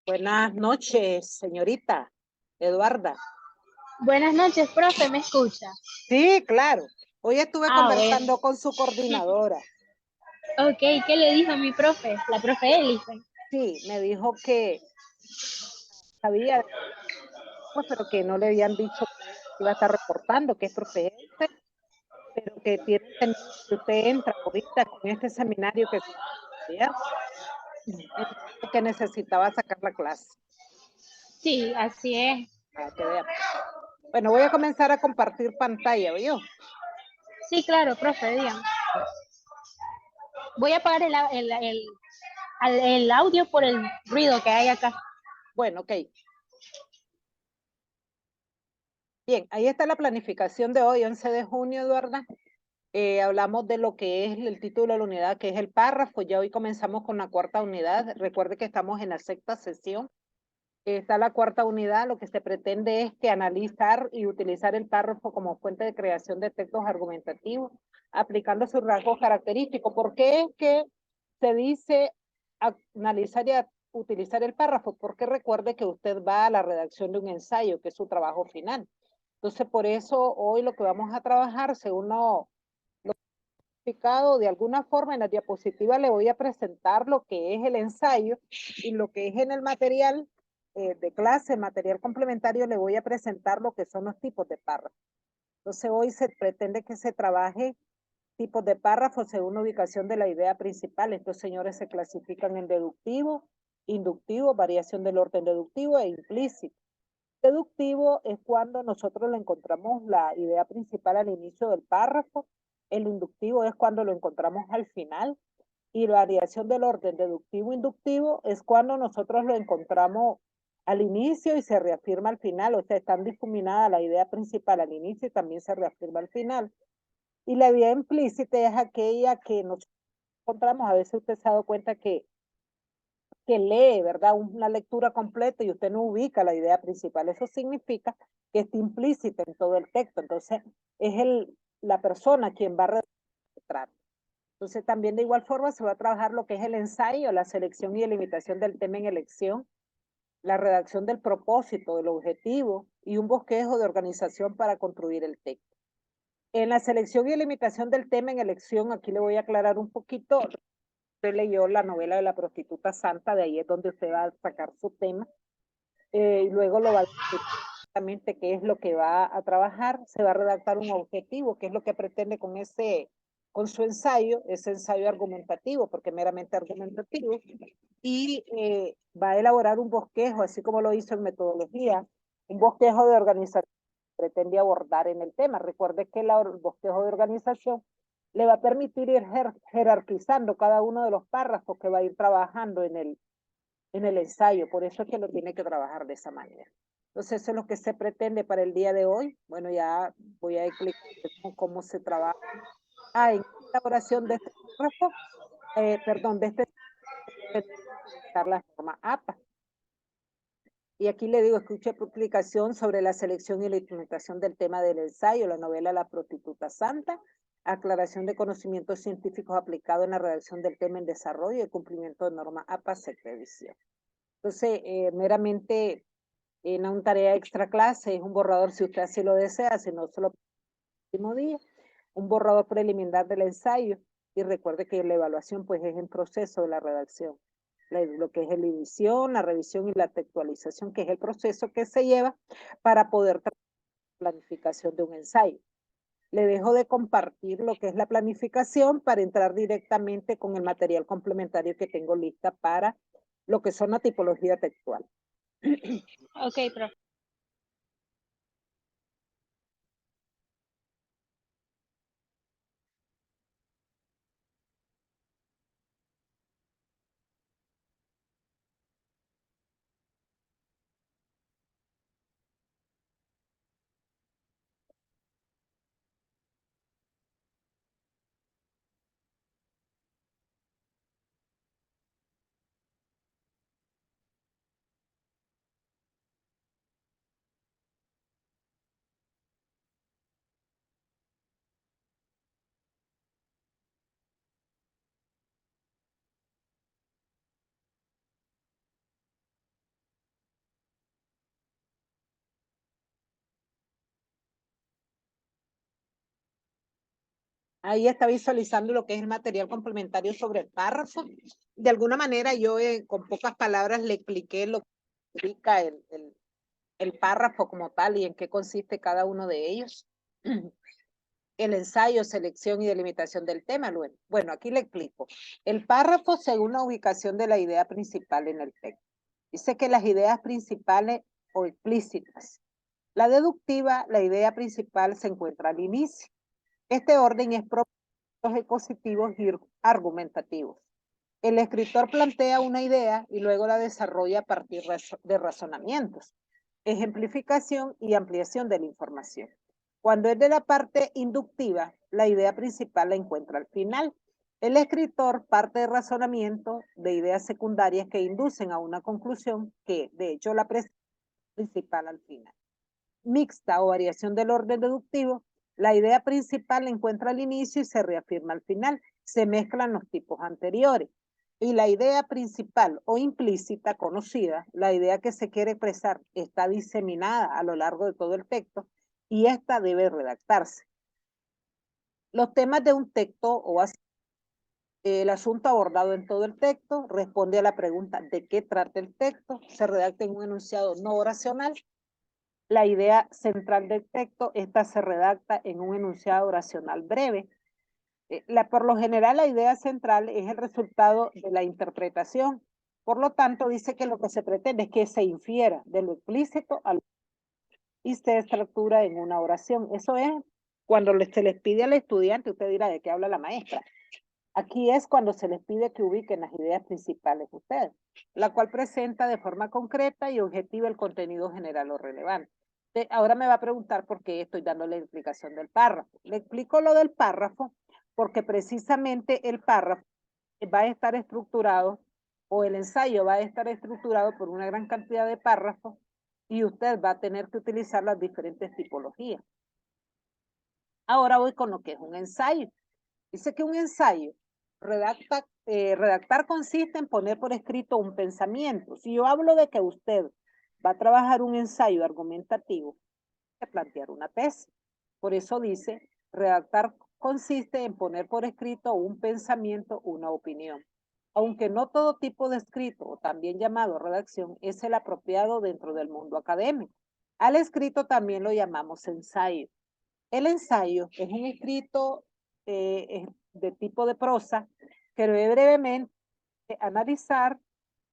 Buenas noches, señorita Eduarda. Buenas noches, profe, ¿me escucha? Sí, claro. Hoy estuve Bueno. conversando con su coordinadora. Ok, ¿qué le dijo mi profe? La profe Elisa. Sí, me dijo que sabía, pues, pero que no le habían dicho que iba a estar reportando, que es procedente, pero que tiene entendido que usted entra ahorita con este seminario que ya, entonces que necesitaba sacar la clase. Sí, así es. Para que vea. Bueno, voy a comenzar a compartir pantalla, ¿oyó? Sí, claro, profe, dígame. Voy a apagar el audio por el ruido que hay acá. Bueno, ok. Bien, ahí está la planificación de hoy, 11 de junio, Eduarda. Hablamos de lo que es el título de la unidad, que es el párrafo. Ya hoy comenzamos con la cuarta unidad. Recuerde que estamos en la sexta sesión. Está la cuarta unidad. Lo que se pretende es que analizar y utilizar el párrafo como fuente de creación de textos argumentativos, aplicando sus rasgos característicos. ¿Por qué es que se dice analizar y utilizar el párrafo? Porque recuerde que usted va a la redacción de un ensayo, que es su trabajo final. Entonces, por eso hoy lo que vamos a trabajar, según de alguna forma en la diapositiva le voy a presentar lo que es el ensayo y lo que es en el material de clase, material complementario, le voy a presentar lo que son los tipos de párrafos. Entonces hoy se pretende que se trabaje tipos de párrafos según ubicación de la idea principal. Estos señores se clasifican en deductivo, inductivo, variación del orden deductivo e implícito. Deductivo es cuando nosotros le encontramos la idea principal al inicio del párrafo. El inductivo es cuando lo encontramos al final. Y la variación del orden deductivo-inductivo es cuando nosotros lo encontramos al inicio y se reafirma al final. O sea, están difuminada la idea principal al inicio y también se reafirma al final. Y la idea implícita es aquella que nos encontramos. A veces usted se ha dado cuenta que lee, ¿verdad? Una lectura completa y usted no ubica la idea principal. Eso significa que está implícita en todo el texto. Entonces, es la persona quien va a redactar. Entonces, también de igual forma se va a trabajar lo que es el ensayo, la selección y delimitación del tema en elección, la redacción del propósito, del objetivo y un bosquejo de organización para construir el texto. En la selección y delimitación del tema en elección, aquí le voy a aclarar un poquito. Usted leyó la novela de la prostituta santa, de ahí es donde usted va a sacar su tema, y luego lo va a decir exactamente qué es lo que va a trabajar, se va a redactar un objetivo, qué es lo que pretende con su ensayo, ese ensayo argumentativo, porque meramente argumentativo, y va a elaborar un bosquejo, así como lo hizo en metodología, un bosquejo de organización que pretende abordar en el tema. Recuerde que el bosquejo de organización le va a permitir ir jerarquizando cada uno de los párrafos que va a ir trabajando en el ensayo, por eso es que lo tiene que trabajar de esa manera. Entonces, eso es lo que se pretende para el día de hoy. Bueno, ya voy a explicar cómo se trabaja. En la elaboración de este párrafo, perdón, de este la norma APA. Y aquí le digo, escuche publicación sobre la selección y la implementación del tema del ensayo, la novela La prostituta santa, aclaración de conocimientos científicos aplicados en la redacción del tema en desarrollo y el cumplimiento de norma APA, sexta edición. Entonces, meramente en una tarea extra clase, es un borrador si usted así lo desea, si no solo el último día, un borrador preliminar del ensayo y recuerde que la evaluación pues es en proceso de la redacción. Lo que es la edición, la revisión y la textualización, que es el proceso que se lleva para poder la planificación de un ensayo. Le dejo de compartir lo que es la planificación para entrar directamente con el material complementario que tengo lista para lo que son la tipología textual. Ok, profe. Ahí está visualizando lo que es el material complementario sobre el párrafo. De alguna manera yo con pocas palabras le expliqué lo que significa el párrafo como tal y en qué consiste cada uno de ellos. El ensayo, selección y delimitación del tema. Bueno, aquí le explico. El párrafo según la ubicación de la idea principal en el texto. Dice que las ideas principales o explícitas. La deductiva, la idea principal se encuentra al inicio. Este orden es propio de los expositivos y argumentativos. El escritor plantea una idea y luego la desarrolla a partir de razonamientos, ejemplificación y ampliación de la información. Cuando es de la parte inductiva, la idea principal la encuentra al final. El escritor parte de razonamiento de ideas secundarias que inducen a una conclusión que, de hecho, la principal al final. Mixta o variación del orden deductivo, la idea principal la encuentra al inicio y se reafirma al final. Se mezclan los tipos anteriores. Y la idea principal o implícita conocida, la idea que se quiere expresar, está diseminada a lo largo de todo el texto y esta debe redactarse. Los temas de un texto o el asunto abordado en todo el texto responde a la pregunta de qué trata el texto, se redacta en un enunciado no oracional. La idea central del texto, esta se redacta en un enunciado oracional breve. Por lo general, la idea central es el resultado de la interpretación. Por lo tanto, dice que lo que se pretende es que se infiera de lo explícito a lo y se estructura en una oración. Eso es cuando se les pide al estudiante, usted dirá de qué habla la maestra. Aquí es cuando se les pide que ubiquen las ideas principales de ustedes, la cual presenta de forma concreta y objetiva el contenido general o relevante. Ahora me va a preguntar por qué estoy dando la explicación del párrafo. Le explico lo del párrafo porque precisamente el párrafo va a estar estructurado o el ensayo va a estar estructurado por una gran cantidad de párrafos y usted va a tener que utilizar las diferentes tipologías. Ahora voy con lo que es un ensayo. Dice que un ensayo, redactar consiste en poner por escrito un pensamiento. Si yo hablo de que usted va a trabajar un ensayo argumentativo, hay que plantear una tesis. Por eso dice, redactar consiste en poner por escrito un pensamiento, una opinión. Aunque no todo tipo de escrito, o también llamado redacción, es el apropiado dentro del mundo académico. Al escrito también lo llamamos ensayo. El ensayo es un escrito de tipo de prosa que debe brevemente analizar,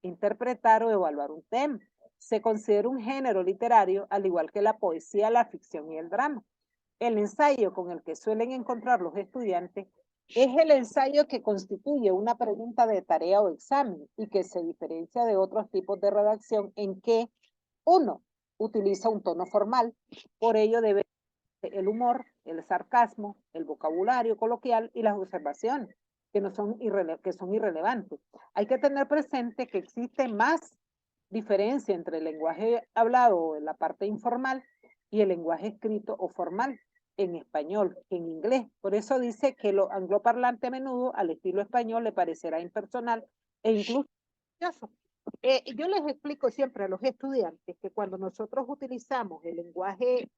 interpretar o evaluar un tema. Se considera un género literario, al igual que la poesía, la ficción y el drama. El ensayo con el que suelen encontrar los estudiantes es el ensayo que constituye una pregunta de tarea o examen y que se diferencia de otros tipos de redacción en que, uno, utiliza un tono formal, por ello debe el humor, el sarcasmo, el vocabulario coloquial y las observaciones que son irrelevantes. Hay que tener presente que existe más diferencia entre el lenguaje hablado en la parte informal y el lenguaje escrito o formal en español, en inglés. Por eso dice que lo angloparlante a menudo al estilo español le parecerá impersonal e incluso yo les explico siempre a los estudiantes que cuando nosotros utilizamos el lenguaje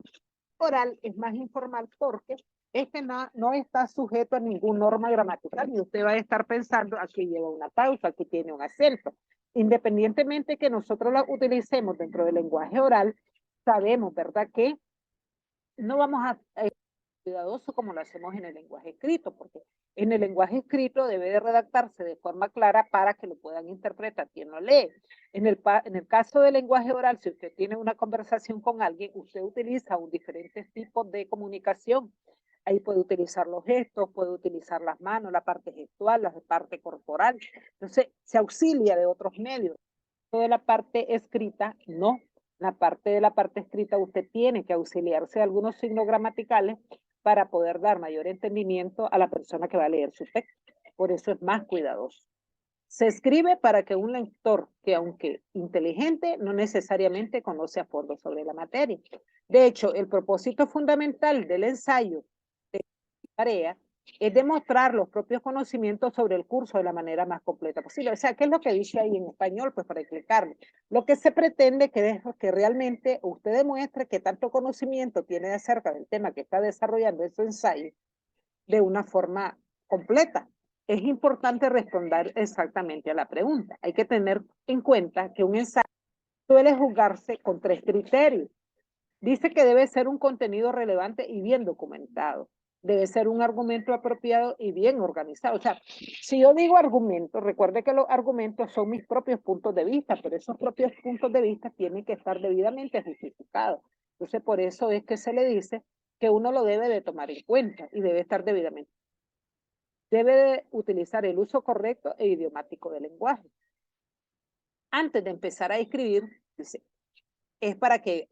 oral es más informal porque no está sujeto a ninguna norma gramatical y usted va a estar pensando aquí lleva una pausa, aquí tiene un acento. Independientemente que nosotros la utilicemos dentro del lenguaje oral, sabemos, ¿verdad? Que no vamos a cuidadoso como lo hacemos en el lenguaje escrito, porque en el lenguaje escrito debe de redactarse de forma clara para que lo puedan interpretar quien lo lee. En el caso del lenguaje oral, si usted tiene una conversación con alguien, usted utiliza un diferentes tipos de comunicación. Ahí puede utilizar los gestos, puede utilizar las manos, la parte gestual, la parte corporal. Entonces, se auxilia de otros medios. De la parte escrita, no. La parte escrita usted tiene que auxiliarse de algunos signos gramaticales para poder dar mayor entendimiento a la persona que va a leer su texto. Por eso es más cuidadoso. Se escribe para que un lector que aunque inteligente no necesariamente conoce a fondo sobre la materia. De hecho, el propósito fundamental del ensayo de tarea es demostrar los propios conocimientos sobre el curso de la manera más completa posible. O sea, ¿qué es lo que dice ahí en español? Pues para explicarlo. Lo que se pretende que realmente usted demuestre que tanto conocimiento tiene acerca del tema que está desarrollando en su ensayo, de una forma completa. Es importante responder exactamente a la pregunta. Hay que tener en cuenta que un ensayo suele juzgarse con 3 criterios. Dice que debe ser un contenido relevante y bien documentado. Debe ser un argumento apropiado y bien organizado. O sea, si yo digo argumentos, recuerde que los argumentos son mis propios puntos de vista, pero esos propios puntos de vista tienen que estar debidamente justificados. Entonces, por eso es que se le dice que uno lo debe de tomar en cuenta y debe estar debidamente. Debe de utilizar el uso correcto e idiomático del lenguaje. Antes de empezar a escribir, dice, es para que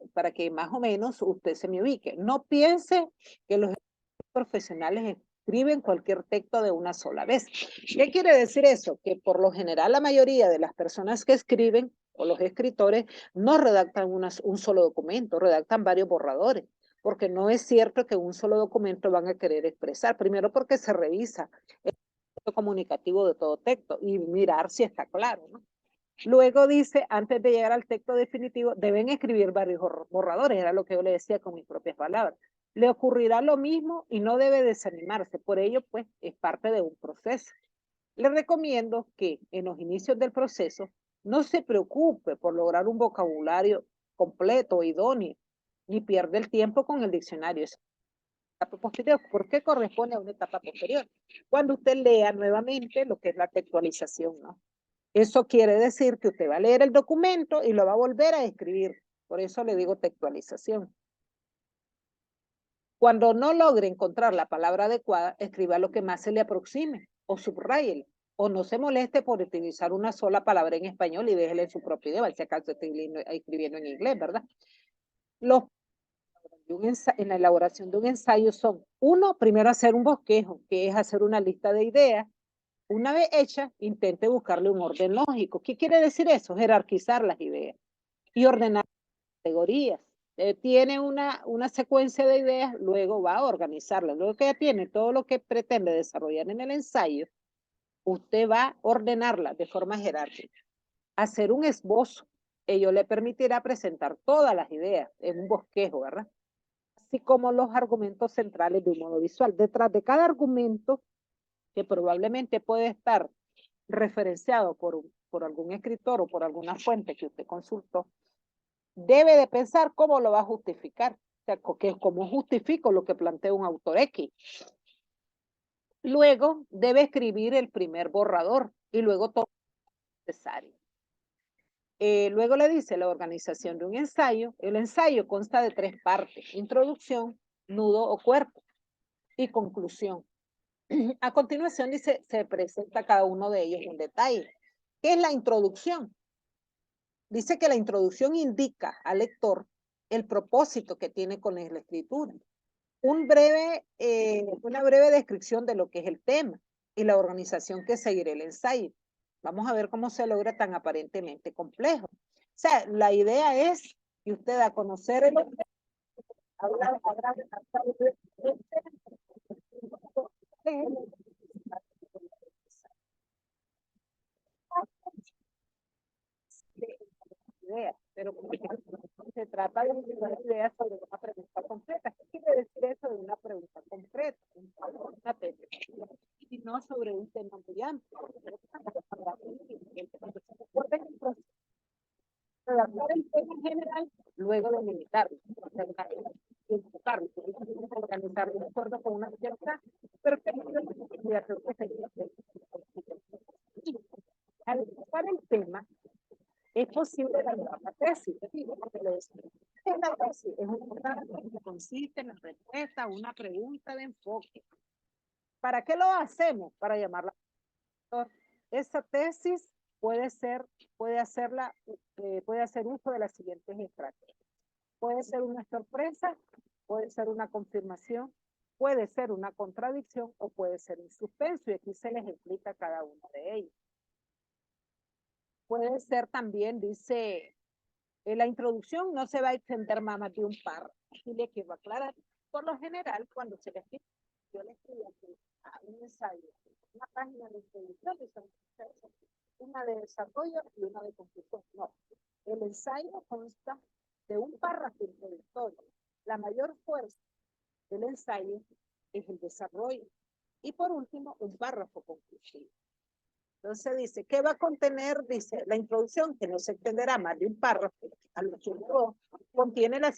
más o menos usted se me ubique. No piense que los profesionales escriben cualquier texto de una sola vez. ¿Qué quiere decir eso? Que por lo general la mayoría de las personas que escriben o los escritores no redactan un solo documento, redactan varios borradores, porque no es cierto que un solo documento van a querer expresar. Primero porque se revisa el texto comunicativo de todo texto y mirar si está claro, ¿no? Luego dice, antes de llegar al texto definitivo, deben escribir varios borradores, era lo que yo le decía con mis propias palabras. Le ocurrirá lo mismo y no debe desanimarse, por ello, pues, es parte de un proceso. Le recomiendo que en los inicios del proceso no se preocupe por lograr un vocabulario completo, idóneo, ni pierda el tiempo con el diccionario. Es una etapa posterior. ¿Por qué corresponde a una etapa posterior? Cuando usted lea nuevamente lo que es la textualización, ¿no? Eso quiere decir que usted va a leer el documento y lo va a volver a escribir. Por eso le digo textualización. Cuando no logre encontrar la palabra adecuada, escriba lo que más se le aproxime o subráyelo. O no se moleste por utilizar una sola palabra en español y déjele en su propio idioma, si acaso está escribiendo en inglés, ¿verdad? Los en la elaboración de un ensayo son, uno, primero hacer un bosquejo, que es hacer una lista de ideas. Una vez hecha, intente buscarle un orden lógico. ¿Qué quiere decir eso? Jerarquizar las ideas y ordenar categorías. Tiene una secuencia de ideas, luego va a organizarlas. Luego que ya tiene todo lo que pretende desarrollar en el ensayo, usted va a ordenarla de forma jerárquica. Hacer un esbozo. Ello le permitirá presentar todas las ideas en un bosquejo, ¿verdad? Así como los argumentos centrales de un modo visual. Detrás de cada argumento, que probablemente puede estar referenciado por algún escritor o por alguna fuente que usted consultó, debe de pensar cómo lo va a justificar. O sea, cómo justifico lo que plantea un autor X. Luego debe escribir el primer borrador y luego todo lo necesario. Luego le dice la organización de un ensayo. El ensayo consta de 3 partes: introducción, nudo o cuerpo y conclusión. A continuación dice, se presenta cada uno de ellos en detalle. ¿Qué es la introducción? Dice que la introducción indica al lector el propósito que tiene con la escritura. Una breve descripción de lo que es el tema y la organización que seguirá el ensayo. Vamos a ver cómo se logra tan aparentemente complejo. O sea, la idea es que usted a conocer el ideas, pero se trata de una idea sobre una pregunta concreta. ¿Qué quiere decir eso de una pregunta concreta? Una tesis, y no sobre un tema muy amplio. Redactar el tema en general, luego delimitarlo, enfocarlo, organizarlo de acuerdo con una cierta perspectiva de hacer que se al ocupar el tema, es posible elaborar la tesis. Es la tesis, es un programa que consiste en la respuesta a una pregunta de enfoque. ¿Para qué lo hacemos? Para llamarla. Esa tesis puede hacer uso de las siguientes estrategias. Puede ser una sorpresa, puede ser una confirmación, puede ser una contradicción o puede ser un suspenso, y aquí se les explica cada uno de ellos. Puede ser también, dice, en la introducción no se va a extender más de un párrafo. Aquí le quiero aclarar. Por lo general, cuando se le escribe, yo le escribo a un ensayo, una página de introducción, una de desarrollo y una de conclusión. No, el ensayo consta de un párrafo introductorio. La mayor fuerza del ensayo es el desarrollo. Y por último, un párrafo conclusivo. Entonces dice, ¿qué va a contener? Dice, la introducción, que no se extenderá más de un párrafo, al último contiene las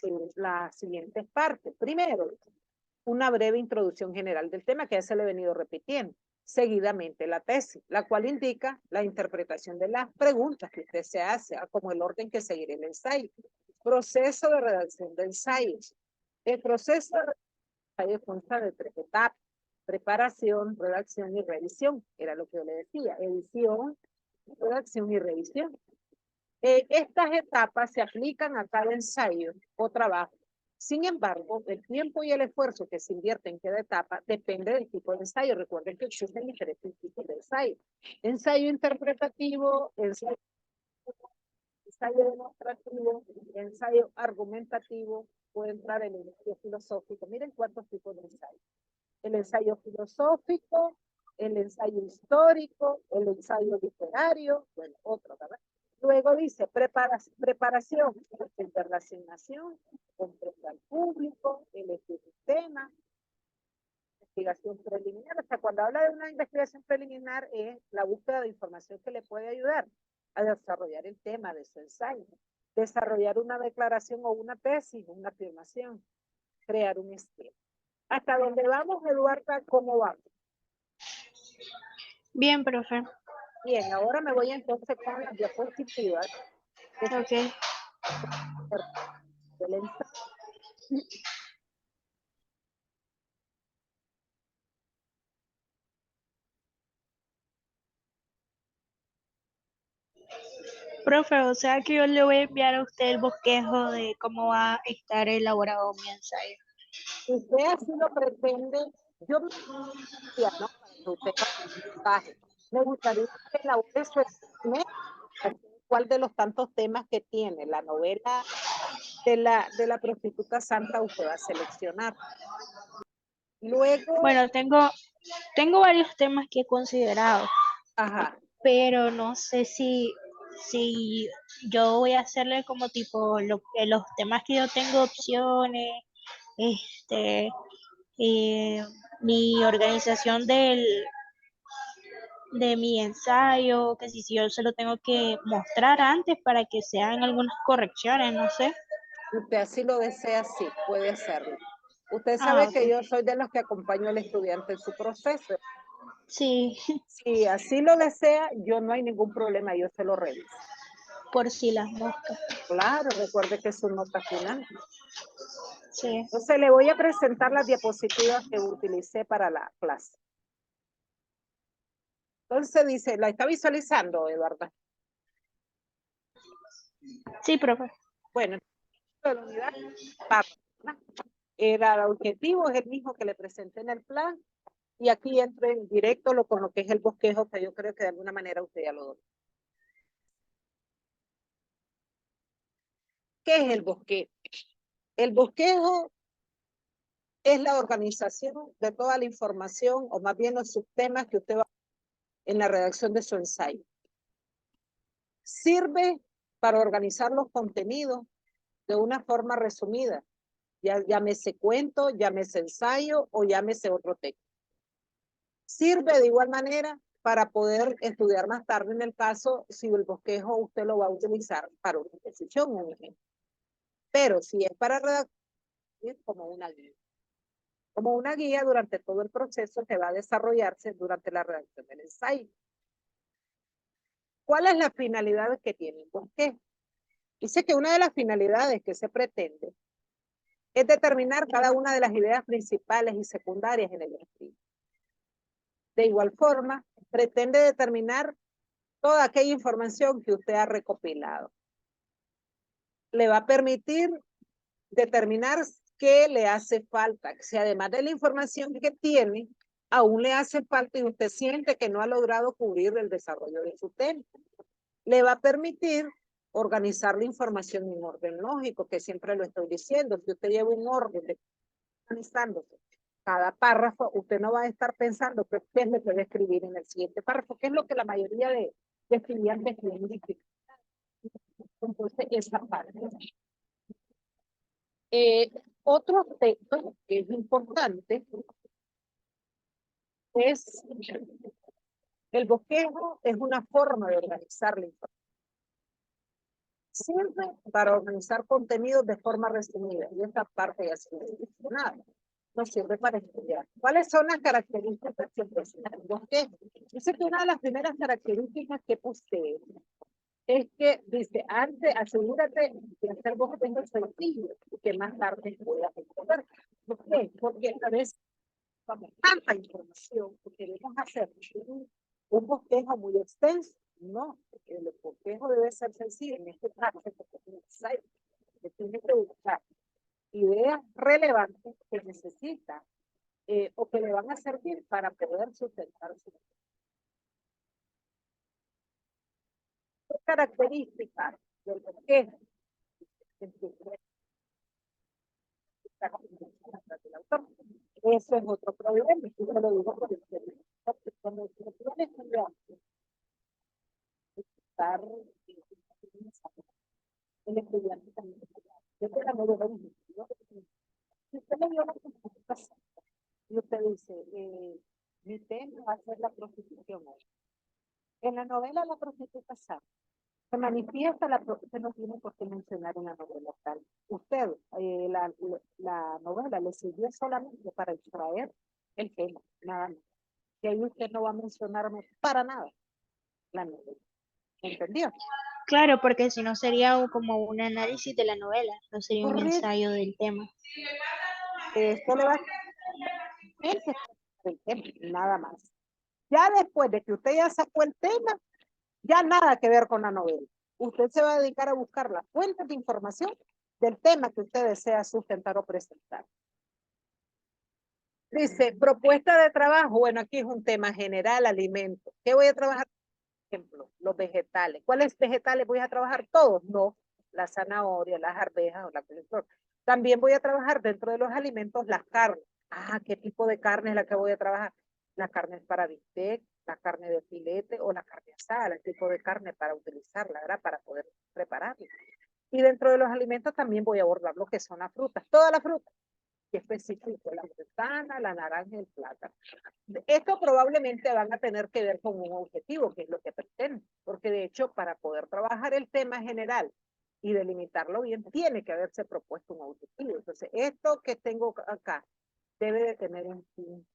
siguientes partes. Primero, una breve introducción general del tema, que ya se le he venido repitiendo. Seguidamente, la tesis, la cual indica la interpretación de las preguntas que usted se hace, como el orden que seguirá el ensayo. Proceso de redacción de ensayos. El proceso de ensayo consta de 3 etapas: preparación, redacción y revisión. Era lo que yo le decía: edición, redacción y revisión. Estas etapas se aplican a cada ensayo o trabajo. Sin embargo, el tiempo y el esfuerzo que se invierte en cada etapa depende del tipo de ensayo. Recuerden que existen diferentes tipos de ensayo: ensayo interpretativo, ensayo demostrativo, ensayo argumentativo, puede entrar en el ensayo filosófico. Miren cuántos tipos de ensayo: el ensayo filosófico, el ensayo histórico, el ensayo literario, bueno, otro, ¿verdad? Luego dice preparación, internacionalización, compresa al público, elegir un tema, investigación preliminar. O sea, cuando habla de una investigación preliminar es la búsqueda de información que le puede ayudar a desarrollar el tema de su ensayo, desarrollar una declaración o una tesis, una afirmación, crear un esquema. ¿Hasta dónde vamos, Eduarda? ¿Cómo vamos? Bien, profe. Bien, ahora me voy entonces con las diapositivas. Ok. Profe, o sea que yo le voy a enviar a usted el bosquejo de cómo va a estar elaborado mi ensayo. Usted así lo pretende. Yo me gustaría, ¿no? Para que usted trabaje. Me gustaría que elabore su examen, cuál de los tantos temas que tiene la novela de la prostituta santa usted va a seleccionar. Luego, Bueno, tengo varios temas que he considerado, ajá, pero no sé si yo voy a hacerle como tipo los temas que yo tengo opciones, este, mi organización de mi ensayo, que si yo se lo tengo que mostrar antes para que se hagan algunas correcciones, no sé. usted así lo desea, sí, puede hacerlo. Usted Ah, sabe que ok. yo soy de los que acompaño al estudiante en su proceso. Sí, Si así lo desea, yo no hay ningún problema, yo se lo reviso. por si las moscas. Claro, recuerde que es su nota final. Sí. Entonces le voy a presentar las diapositivas que utilicé para la clase. Entonces dice, ¿la está visualizando, Eduardo? Sí, profe. Bueno, la unidad, el objetivo es el mismo que le presenté en el plan, y aquí entro en directo con lo que es el bosquejo, que yo creo que de alguna manera usted ya lo domina. ¿Qué es el bosquejo? El bosquejo es la organización de toda la información, o más bien los subtemas que usted va en la redacción de su ensayo. Sirve para organizar los contenidos de una forma resumida, llámese cuento, llámese ensayo o llámese otro texto. Sirve de igual manera para poder estudiar más tarde en el caso si el bosquejo usted lo va a utilizar para una exposición, un ejemplo. Pero si es para redactar, es como una guía. Como una guía durante todo el proceso que va a desarrollarse durante la redacción del ensayo. ¿Cuál es la finalidad que tiene el bosquejo? Dice que una de las finalidades que se pretende es determinar cada una de las ideas principales y secundarias en el escrito. De igual forma, pretende determinar toda aquella información que usted ha recopilado. Le va a permitir determinar qué le hace falta, si además de la información que tiene, aún le hace falta y usted siente que no ha logrado cubrir el desarrollo de su tema. Le va a permitir organizar la información en orden lógico, que siempre lo estoy diciendo. Si usted lleva un orden de organizándose cada párrafo, usted no va a estar pensando qué es lo que debe escribir en el siguiente párrafo, que es lo que la mayoría de estudiantes tienen dificultad. Entonces, esa parte. Otro aspecto que es importante es, el bosquejo es una forma de organizar la información. Sirve para organizar contenidos de forma resumida. Y esta parte ya se mencionaba. Nos sirve para estudiar. ¿Cuáles son las características que presenta el bosquejo? Dice que una de las primeras características que posee es que, dice, antes asegúrate de hacer bosquejos sencillos y que más tarde puedas responder. ¿Por qué? Porque a veces vamos tanta información que queremos hacer un bosquejo muy extenso. No, el bosquejo debe ser sencillo. En este caso, porque es necesario, que tiene que buscar ideas relevantes que necesita o que le van a servir para poder sustentar su características del bosquejo. Eso es otro problema. Yo lo digo por experiencia. Cuando se tiene estudiantes, estar el estudiante también. Yo te la modo de un si usted me dio una presentación y usted dice, mi tema va a ser la prostitución hoy. En la novela La prostituta se manifiesta usted no tiene por qué mencionar una novela tal. Usted, la novela le sirvió solamente para extraer el tema, nada más. Que ahí usted no va a mencionarme para nada la novela. ¿Entendió? Claro, porque si no sería como un análisis de la novela, no sería un Correcto. ensayo del tema. Esto le va a el tema, nada más. Ya después de que usted ya sacó el tema, ya nada que ver con la novela. Usted se va a dedicar a buscar las fuentes de información del tema que usted desea sustentar o presentar. Dice, propuesta de trabajo. Bueno, aquí es un tema general, alimentos. ¿Qué voy a trabajar? Por ejemplo, los vegetales. ¿Cuáles vegetales voy a trabajar? Todos. No, la zanahoria, las arvejas o la coliflor. También voy a trabajar dentro de los alimentos las carnes. Ah, ¿qué tipo de carne es la que voy a trabajar? La carne para bistec, la carne de filete o la carne asada, el tipo de carne para utilizarla, ¿verdad? Para poder prepararla. Y dentro de los alimentos también voy a abordar lo que son las frutas, todas las frutas, que específico, la manzana, la naranja y el plátano. Esto probablemente van a tener que ver con un objetivo, que es lo que pretenden, porque de hecho para poder trabajar el tema general y delimitarlo bien, tiene que haberse propuesto un objetivo. Entonces, esto que tengo acá debe de tener un fin.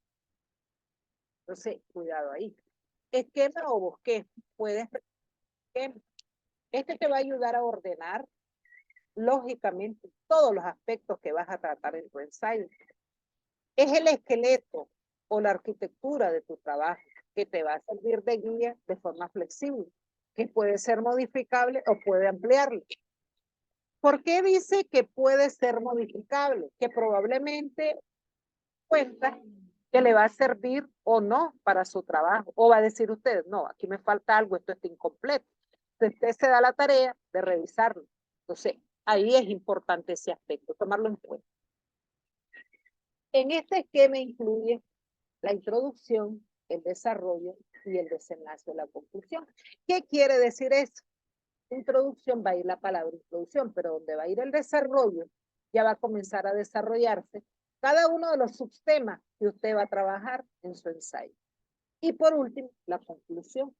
Entonces, cuidado ahí. Esquema o bosquejo. Puedes, este te va a ayudar a ordenar lógicamente todos los aspectos que vas a tratar en tu ensayo. Es el esqueleto o la arquitectura de tu trabajo que te va a servir de guía de forma flexible, que puede ser modificable o puede ampliarlo. ¿Por qué dice que puede ser modificable? Que probablemente cuenta que le va a servir o no para su trabajo. O va a decir usted, no, aquí me falta algo, esto está incompleto. Entonces usted se da la tarea de revisarlo. Entonces, ahí es importante ese aspecto, tomarlo en cuenta. En este esquema incluye la introducción, el desarrollo y el desenlace de la conclusión. ¿Qué quiere decir eso? Introducción va a ir la palabra introducción, pero donde va a ir el desarrollo, ya va a comenzar a desarrollarse cada uno de los subtemas que usted va a trabajar en su ensayo. Y por último, la conclusión,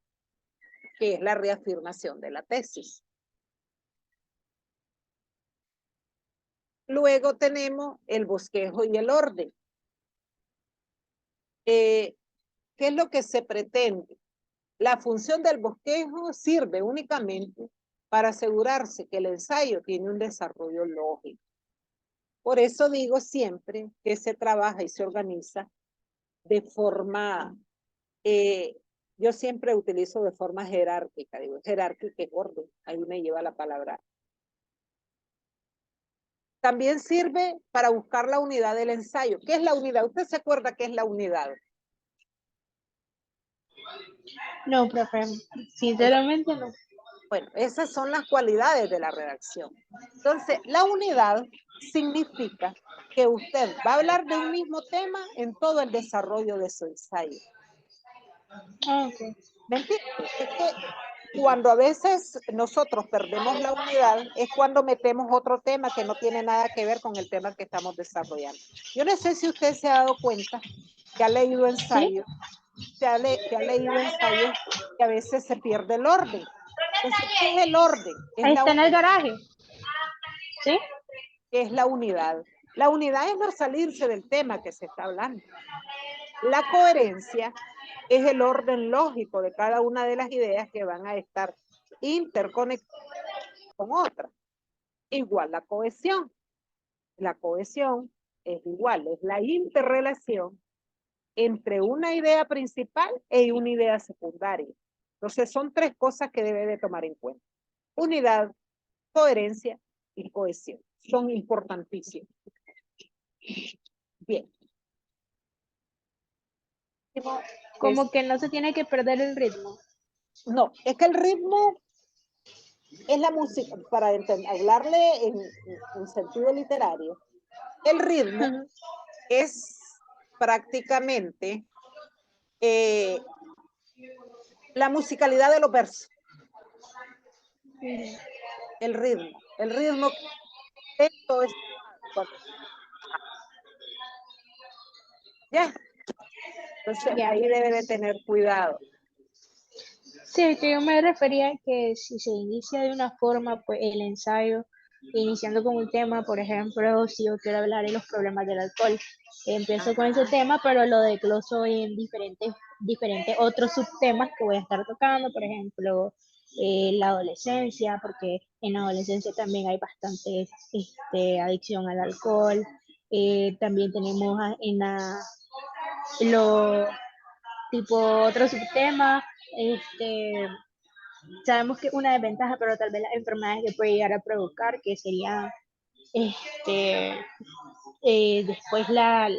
que es la reafirmación de la tesis. Luego tenemos el bosquejo y el orden. ¿Qué es lo que se pretende? La función del bosquejo sirve únicamente para asegurarse que el ensayo tiene un desarrollo lógico. Por eso digo siempre que se trabaja y se organiza de forma, yo siempre utilizo de forma jerárquica, digo, jerárquica es orden, ahí me lleva la palabra. También sirve para buscar la unidad del ensayo. ¿Qué es la unidad? ¿Usted se acuerda qué es la unidad? No, profe, sinceramente no. Bueno, esas son las cualidades de la redacción. Entonces, la unidad significa que usted va a hablar de un mismo tema en todo el desarrollo de su ensayo. Okay. ¿Me entiende? Es que Cuando a veces nosotros perdemos la unidad es cuando metemos otro tema que no tiene nada que ver con el tema que estamos desarrollando. Yo no sé si usted se ha dado cuenta que ha leído ¿Sí? ensayos, que ha leído ensayos que a veces se pierde el orden. Entonces, ¿qué es el orden? Ahí está en el garaje. ¿Sí? Es la unidad. La unidad es no salirse del tema que se está hablando. La coherencia es el orden lógico de cada una de las ideas que van a estar interconectadas con otras. Igual la cohesión. La cohesión es igual, es la interrelación entre una idea principal y una idea secundaria. Entonces son tres cosas que debe de tomar en cuenta. Unidad, coherencia y cohesión. Son importantísimas. Bien. Como que no se tiene que perder el ritmo. No, es que el ritmo es la música, para hablarle en sentido literario, el ritmo es prácticamente la musicalidad de los versos. El ritmo esto es ya. Entonces Ya. ahí debe de tener cuidado. Sí, que yo me refería a que si se inicia de una forma, pues el ensayo, iniciando con un tema, por ejemplo, si yo quiero hablar de los problemas del alcohol, empiezo con ese tema, pero lo desgloso en diferentes otros subtemas que voy a estar tocando, por ejemplo, la adolescencia, porque en la adolescencia también hay bastante adicción al alcohol. También tenemos lo tipo otro subtema, sabemos que una desventaja, pero tal vez las enfermedades que puede llegar a provocar, que sería este, después la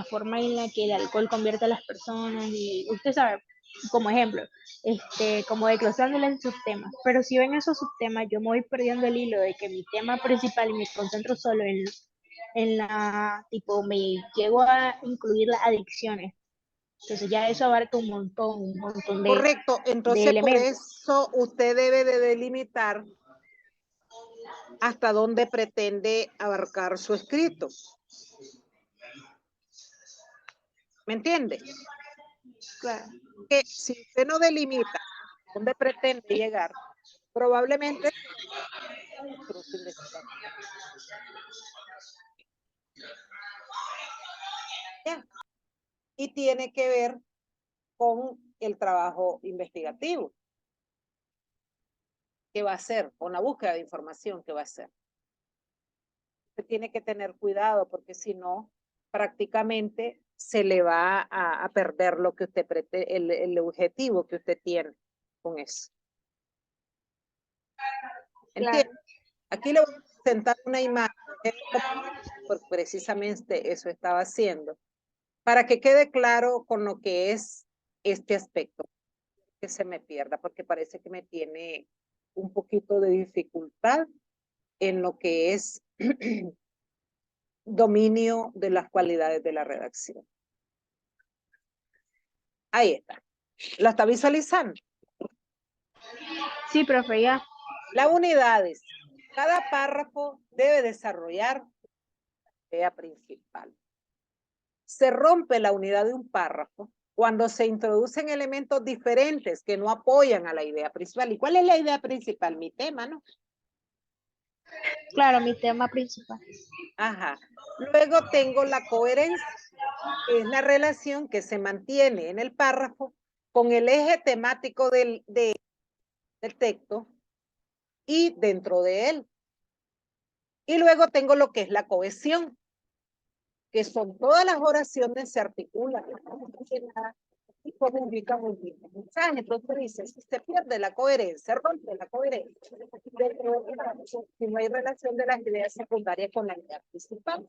forma en la que el alcohol convierte a las personas, y usted sabe, como ejemplo, como desglosándole en subtemas. Pero si ven esos subtemas, yo me voy perdiendo el hilo de que mi tema principal y me concentro solo tipo, me llego a incluir las adicciones. Entonces ya eso abarca un montón Correcto, de entonces por elementos. eso usted debe de delimitar hasta dónde pretende abarcar su escrito. ¿Me entiende? Claro. Que si usted no delimita dónde pretende llegar, probablemente su investigación. Y tiene que ver con el trabajo investigativo que va a hacer, con la búsqueda de información que va a hacer. Usted tiene que tener cuidado porque si no, prácticamente se le va a perder lo que usted pretende, el objetivo que usted tiene con eso. ¿Entiende? Claro. Aquí le voy a presentar una imagen, porque precisamente eso estaba haciendo, para que quede claro con lo que es este aspecto, que se me pierda, porque parece que me tiene un poquito de dificultad en lo que es dominio de las cualidades de la redacción. Ahí está. ¿La está visualizando? Sí, profe, ya. Las unidades. Cada párrafo debe desarrollar la idea principal. Se rompe la unidad de un párrafo cuando se introducen elementos diferentes que no apoyan a la idea principal. ¿Y cuál es la idea principal? Mi tema, ¿no? Claro, mi tema principal. Ajá. Luego tengo la coherencia, que es la relación que se mantiene en el párrafo con el eje temático del texto y dentro de él. Y luego tengo lo que es la cohesión, que son todas las oraciones se articulan y comunican muy bien. Entonces dice, si se pierde la coherencia, rompe la coherencia, si no hay relación de las ideas secundarias con la idea principal.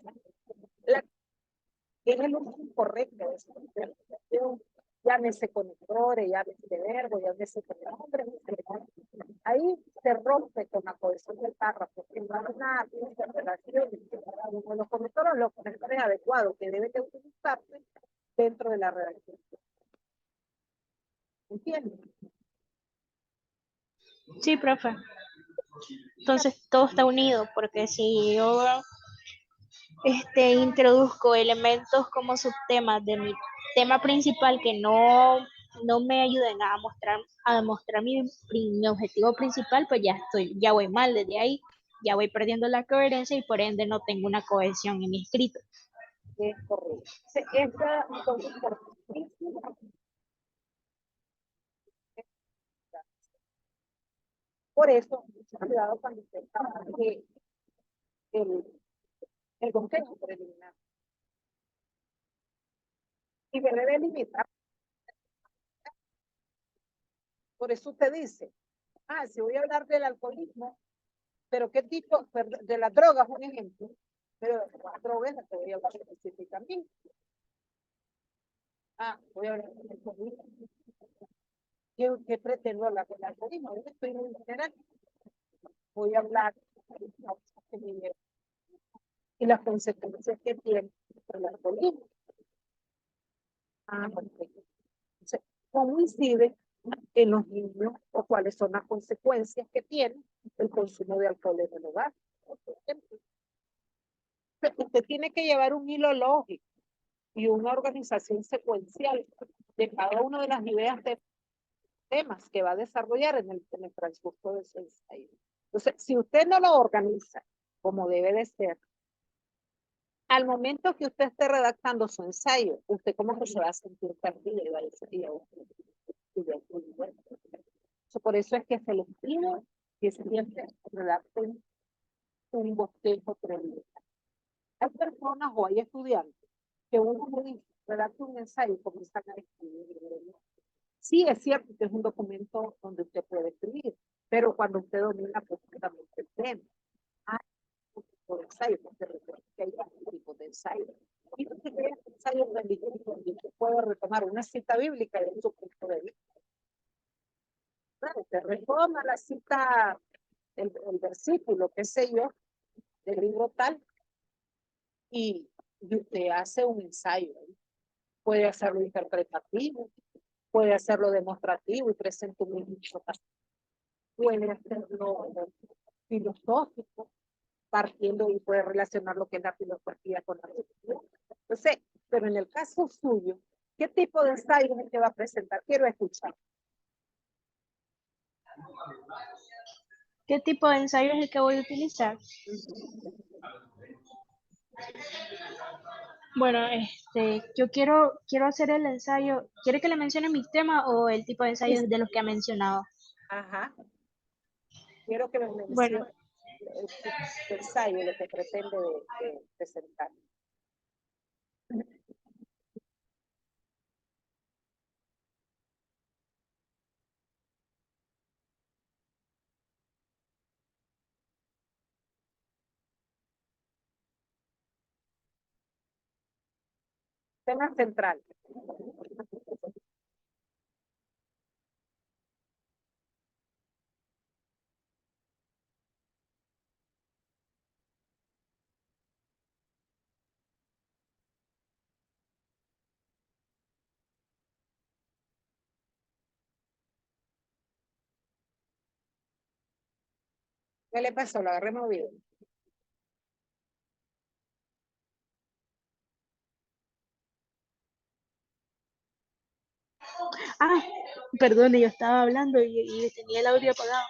Es el uso correcto de esa interpretación, llámese conectores, llámese verbo, llámese nombre, ahí se rompe con la cohesión del párrafo, que no hay una relación con los conectores adecuados que debe de utilizarse dentro de la redacción. ¿Entiendes? Sí, profe. Entonces todo está unido, porque si yo introduzco elementos como subtemas de mi tema principal que no me ayuden a demostrar mi objetivo principal, pues ya voy mal desde ahí, ya voy perdiendo la coherencia y por ende no tengo una cohesión en mi escrito. Es correcto. Esta son importantísimas. Por eso, mucho cuidado cuando usted trabaje el, el consejo preliminar. Y debe delimitar. Por eso usted dice, si voy a hablar del alcoholismo, pero qué tipo, de las drogas, un ejemplo, pero de las drogas te voy a hablar específicamente. Voy a hablar del alcoholismo. ¿Qué pretendo hablar del alcoholismo? Yo estoy en general. Voy a hablar y las consecuencias que tiene el alcoholismo. Perfecto. Entonces, ¿cómo incide en los niños o cuáles son las consecuencias que tiene el consumo de alcohol en el hogar? Usted tiene que llevar un hilo lógico y una organización secuencial de cada una de las ideas de temas que va a desarrollar en el transcurso de su ensayo. Entonces, si usted no lo organiza como debe de ser, al momento que usted esté redactando su ensayo, usted como que se va a sentir perdido y va a decir, por eso es que se les pide que siempre redacten un bosquejo previo. Hay personas o hay estudiantes que uno le dice, redacte un ensayo y comienzan a escribir. Sí, es cierto que es un documento donde usted puede escribir, pero cuando usted domina perfectamente el tema, hay un tipo de ensayo, porque recuerda que hay varios tipos de ensayo. Y no se crea ensayo religioso donde usted puede retomar una cita bíblica de su punto de vista. Claro, usted retoma la cita, el versículo, qué sé yo, del libro tal, y usted hace un ensayo. Puede hacerlo interpretativo, puede hacerlo demostrativo y presenta un ejemplo. Puede hacerlo filosófico, partiendo y puede relacionar lo que es la filosofía con la religión. Entonces, pero en el caso suyo, ¿qué tipo de ensayo es el que va a presentar? Quiero escuchar. ¿Qué tipo de ensayo es el que voy a utilizar? Bueno, yo quiero hacer el ensayo. ¿Quiere que le mencione mi tema o el tipo de ensayos de los que ha mencionado? Ajá. Quiero que me Bueno, mencione el tipo de ensayo, lo que pretende de presentar. Tema central. ¿Qué le pasó? Lo agarré movido. ah, perdón, yo estaba hablando y tenía el audio apagado.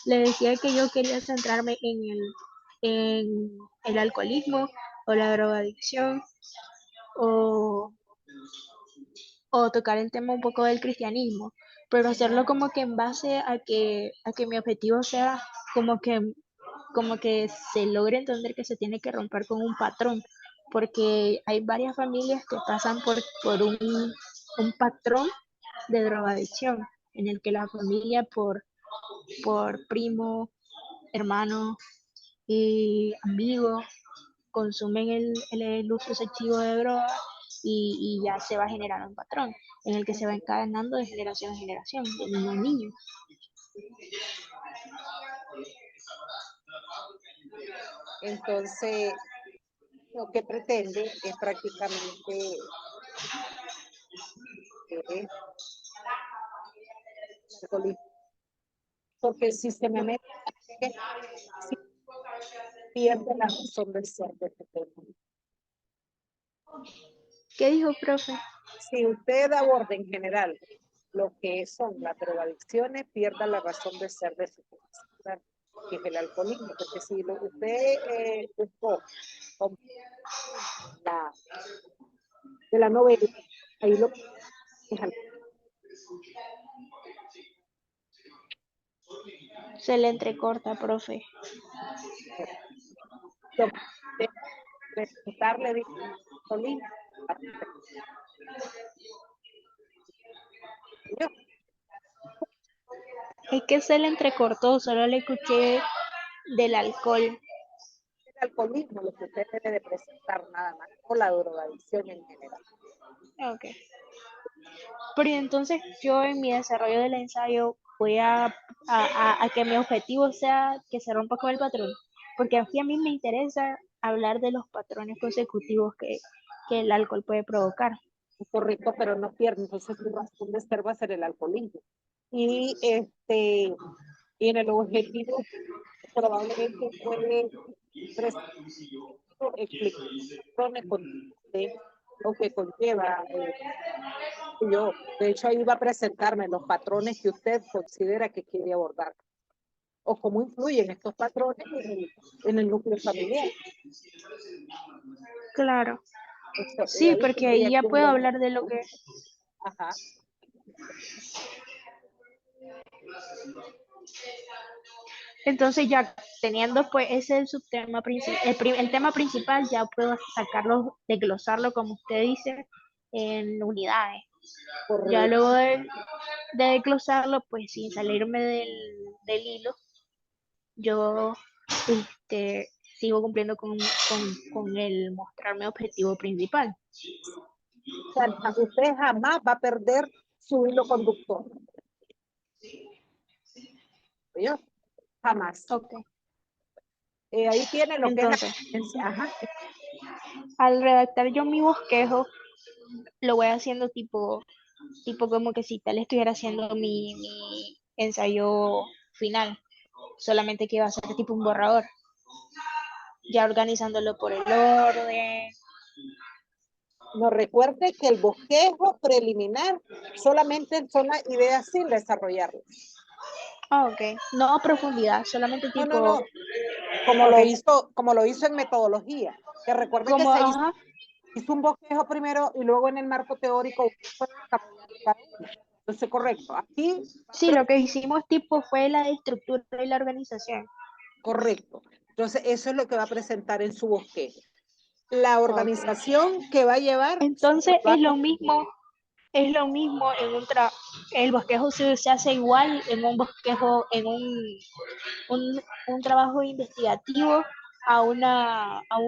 Le decía que yo quería centrarme en el alcoholismo o la drogadicción o, o tocar el tema un poco del cristianismo, pero hacerlo como que en base a que mi objetivo sea como que, como que se logre entender que se tiene que romper con un patrón, porque hay varias familias que pasan por un patrón de drogadicción, en el que la familia por primo, hermano y amigo consumen el uso excesivo de drogas y ya se va generando un patrón en el que se va encadenando de generación en generación, de niño en niño. Entonces, lo que pretende es prácticamente el alcoholismo. porque si se me mete, si pierde la razón de ser de este tema. ¿Qué dijo, profe? Si usted aborda en general lo que son las drogadicciones, pierda la razón de ser de su tema, que es el alcoholismo, porque si usted buscó de la novela, ahí lo Se le entrecorta, profe. presentarle de alcoholismo. Es que se le entrecortó, solo le escuché del alcohol. El alcoholismo, lo que usted debe de presentar nada más, o la drogadicción en general. Ok. Pero entonces yo en mi desarrollo del ensayo voy a que mi objetivo sea que se rompa con el patrón. Porque aquí a mí me interesa hablar de los patrones consecutivos que el alcohol puede provocar. Correcto, pero no pierde, entonces su razón de ser va a ser el alcoholismo. Y en el objetivo probablemente puede explicar lo que conlleva. Yo, de hecho, ahí va a presentarme los patrones que usted considera que quiere abordar o cómo influyen estos patrones en el núcleo familiar. Claro. Sí, Ahí porque ahí ya puedo hablar de lo que... Ajá. Entonces ya teniendo pues ese el subtema principal, el tema principal, ya puedo sacarlo, desglosarlo como usted dice, en unidades. Ya luego de desglosarlo, pues sin salirme del hilo, yo sigo cumpliendo con el mostrarme objetivo principal. O sea, usted jamás va a perder su hilo conductor. ¿Yo? Jamás. Okay. Ahí tiene lo Entonces, que es la... Ajá. al redactar yo mi bosquejo, lo voy haciendo tipo como que si tal estuviera haciendo mi ensayo final, solamente que va a ser tipo un borrador, ya organizándolo por el orden. No, recuerde que el bosquejo preliminar solamente son las ideas sin desarrollarlas. Ok, no a profundidad, solamente tipo... No. Como lo hizo en metodología. Que recuerde que se hizo un bosquejo primero y luego en el marco teórico. Entonces, correcto. Aquí. Sí, lo que hicimos tipo fue la estructura y la organización. Correcto. Entonces, eso es lo que va a presentar en su bosquejo. La organización que va a llevar. Entonces, es lo mismo en el bosquejo se hace igual en un bosquejo, en un trabajo investigativo a un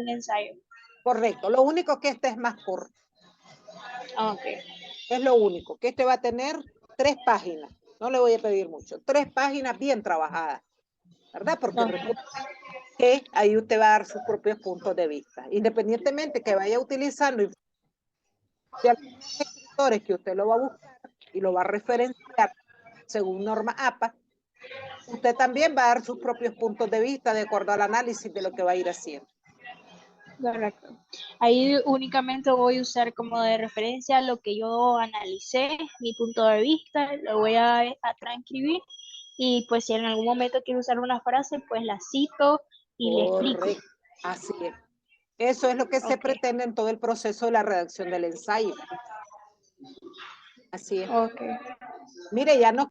ensayo. Correcto. Lo único que este es más corto. Okay. Es lo único, que este va a tener 3 páginas. No le voy a pedir mucho. 3 páginas bien trabajadas. ¿Verdad? Porque recuerda que ahí usted va a dar sus propios puntos de vista. Independientemente que vaya utilizando de algunos escritores que usted lo va a buscar y lo va a referenciar según norma APA, usted también va a dar sus propios puntos de vista de acuerdo al análisis de lo que va a ir haciendo. Correcto. Ahí únicamente voy a usar como de referencia lo que yo analicé, mi punto de vista, lo voy a transcribir y pues si en algún momento quiero usar una frase, pues la cito y le explico. Así es. Eso es lo que se pretende en todo el proceso de la redacción del ensayo. Así es. Okay. Mire, ya no